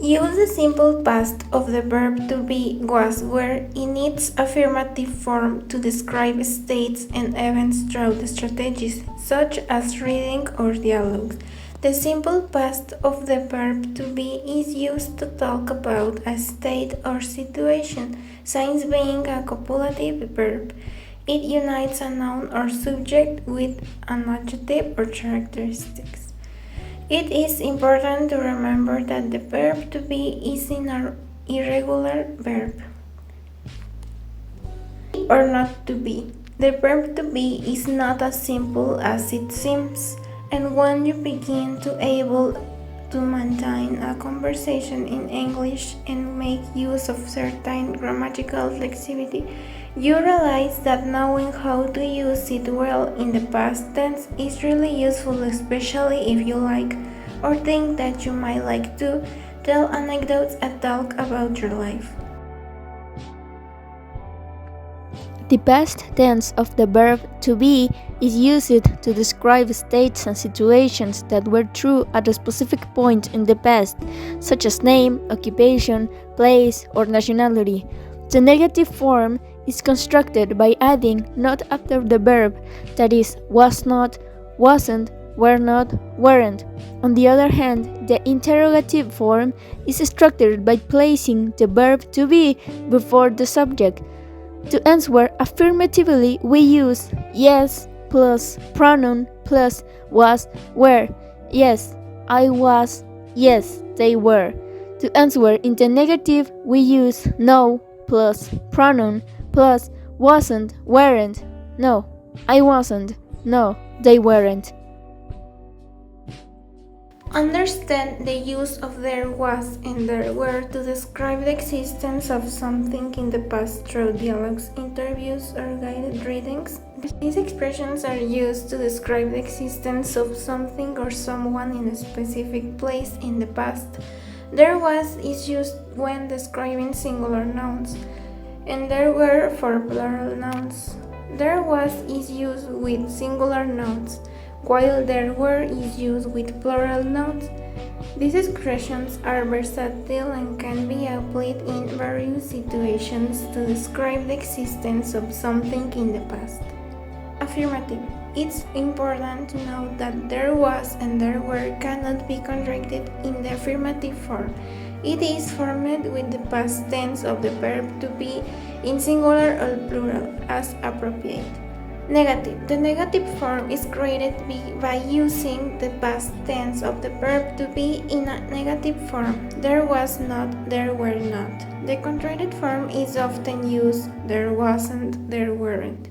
Use the simple past of the verb to be was where in its affirmative form to describe states and events through the strategies such as reading or dialogues. The simple past of the verb to be is used to talk about a state or situation, since being a copulative verb. It unites a noun or subject with an adjective or characteristics. It is important to remember that the verb to be is an irregular verb or not to be. The verb to be is not as simple as it seems, and when you begin to able to maintain a conversation in English and make use of certain grammatical flexibility, you realize that knowing how to use it well in the past tense is really useful, especially if you like or think that you might like to tell anecdotes and talk about your life. The past tense of the verb to be is used to describe states and situations that were true at a specific point in the past, such as name, occupation, place, or nationality. The negative form is constructed by adding not after the verb, that is, was not, wasn't, were not, weren't. On the other hand, the interrogative form is structured by placing the verb to be before the subject. To answer affirmatively, we use yes plus pronoun plus was, were. Yes, I was. Yes, they were. To answer in the negative, we use no plus pronoun plus wasn't, weren't. No, I wasn't. No, they weren't. Understand the use of there was and there were to describe the existence of something in the past through dialogues, interviews, or guided readings. These expressions are used to describe the existence of something or someone in a specific place in the past. There was is used when describing singular nouns, and there were for plural nouns. There was is used with singular nouns, while there were is used with plural nouns. These expressions are versatile and can be applied in various situations to describe the existence of something in the past. Affirmative. It's important to note that there was and there were cannot be contracted in the affirmative form. It is formed with the past tense of the verb to be in singular or plural as appropriate. Negative. The negative form is created by using the past tense of the verb to be in a negative form. There was not, there were not. The contracted form is often used there wasn't, there weren't.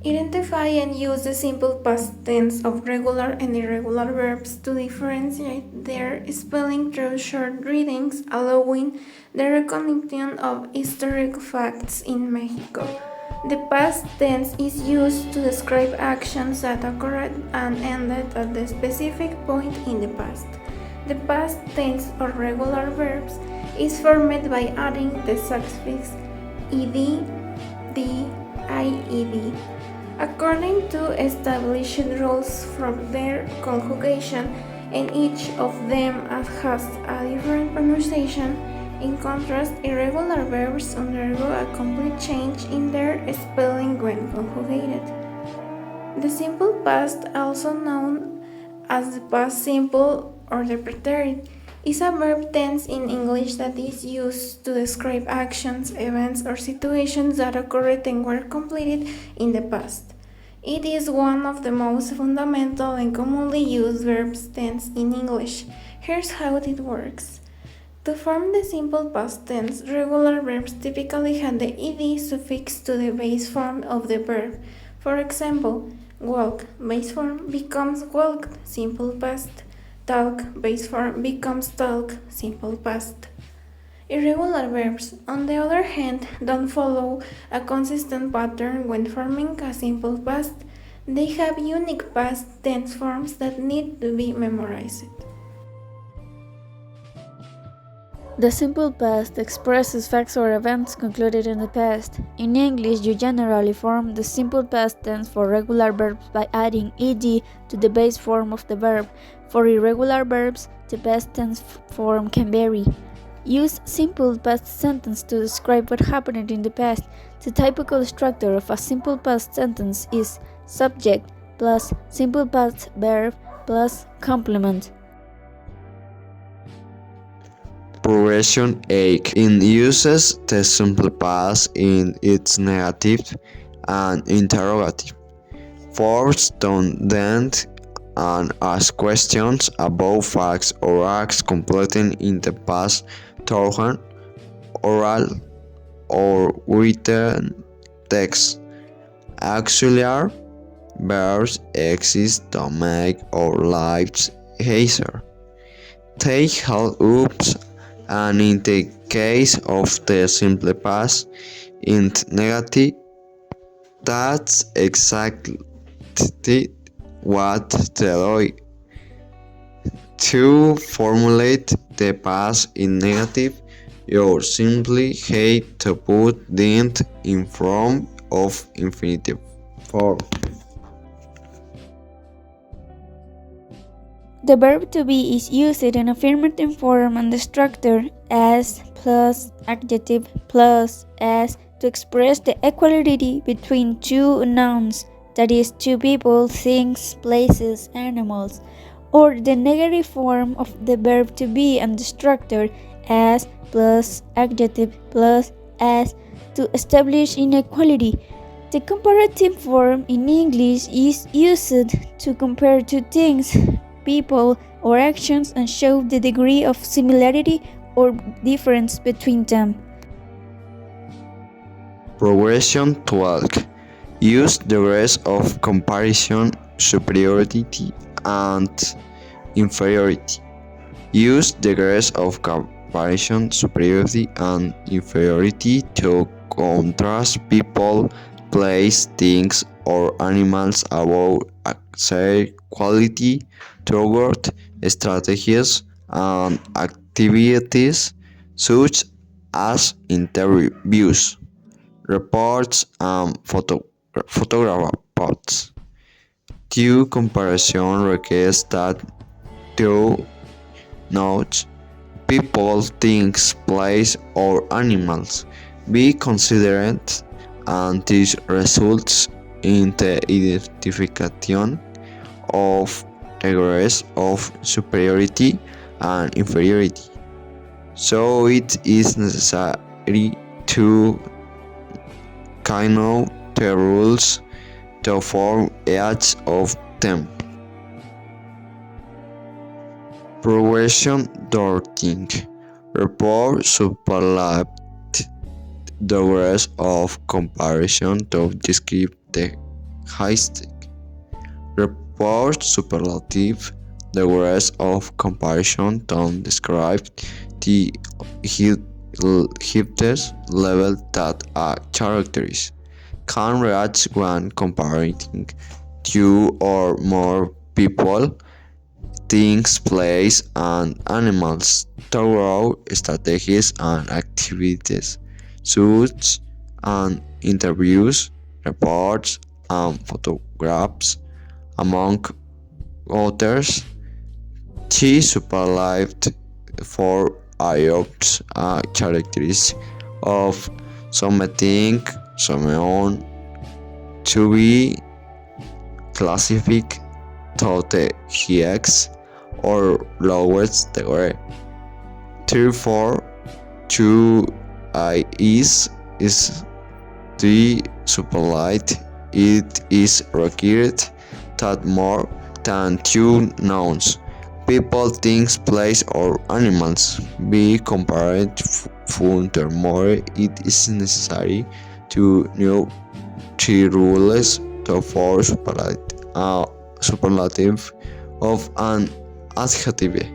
Identify and use the simple past tense of regular and irregular verbs to differentiate their spelling through short readings, allowing the recognition of historical facts in Mexico. The past tense is used to describe actions that occurred and ended at the specific point in the past. The past tense of regular verbs is formed by adding the suffix ed, d, ied. According to established rules from their conjugation, and each of them has a different pronunciation. In contrast, irregular verbs undergo a complete change in their spelling when conjugated. The simple past, also known as the past simple or the preterite, is a verb tense in English that is used to describe actions, events, or situations that occurred and were completed in the past. It is one of the most fundamental and commonly used verb tense in English. Here's how it works. To form the simple past tense, regular verbs typically have the ed suffix to the base form of the verb. For example, walk, base form, becomes walked, simple past. Talk, base form, becomes talk, simple past. Irregular verbs, on the other hand, don't follow a consistent pattern when forming a simple past. They have unique past tense forms that need to be memorized. The simple past expresses facts or events concluded in the past. In English, you generally form the simple past tense for regular verbs by adding ed to the base form of the verb. For irregular verbs, the past tense form can vary. Use simple past sentence to describe what happened in the past. The typical structure of a simple past sentence is subject plus simple past verb plus complement. Progression 8 in uses the simple past in its negative and interrogative forms don't then and ask questions about facts or acts completed in the past through oral or written text. Auxiliary verbs exist to make our lives easier. They help us, and in the case of the simple past in negative, that's exactly what Deloitte. To formulate the past in negative, you simply have to put didn't in front of infinitive form. The verb to be is used in affirmative form and the structure as plus adjective plus as to express the equality between two nouns, that is, two people, things, places, animals, or the negative form of the verb to be and the structure as plus adjective plus as to establish inequality. The comparative form in English is used to compare two things, people, or actions and show the degree of similarity or difference between them. Progression 12. Use degrees of comparison, superiority, and inferiority. Use degrees of comparison, superiority, and inferiority to contrast people, place, things, or animals about their quality toward strategies and activities such as interviews, reports, and photographs. Due comparison requires that two notes, people, things, place, or animals be considered, and this results in the identification of degrees of superiority and inferiority. So it is necessary to know the rules to form each of them. Progression 13. Report superlative degrees of comparison to describe the heuristic. Report superlative degrees of comparison to describe the highest level that a character can reach when comparing two or more people, things, places, and animals through strategies and activities such as interviews, reports, and photographs, among others. She superlated for adopts characteristics of something, someone, to be classified to the highest or lowest degree. Therefore, to is the superlative. It is required that more than two nouns, people, things, place, or animals be compared. Furthermore, it is necessary to know the rules to form superlative of an adjective.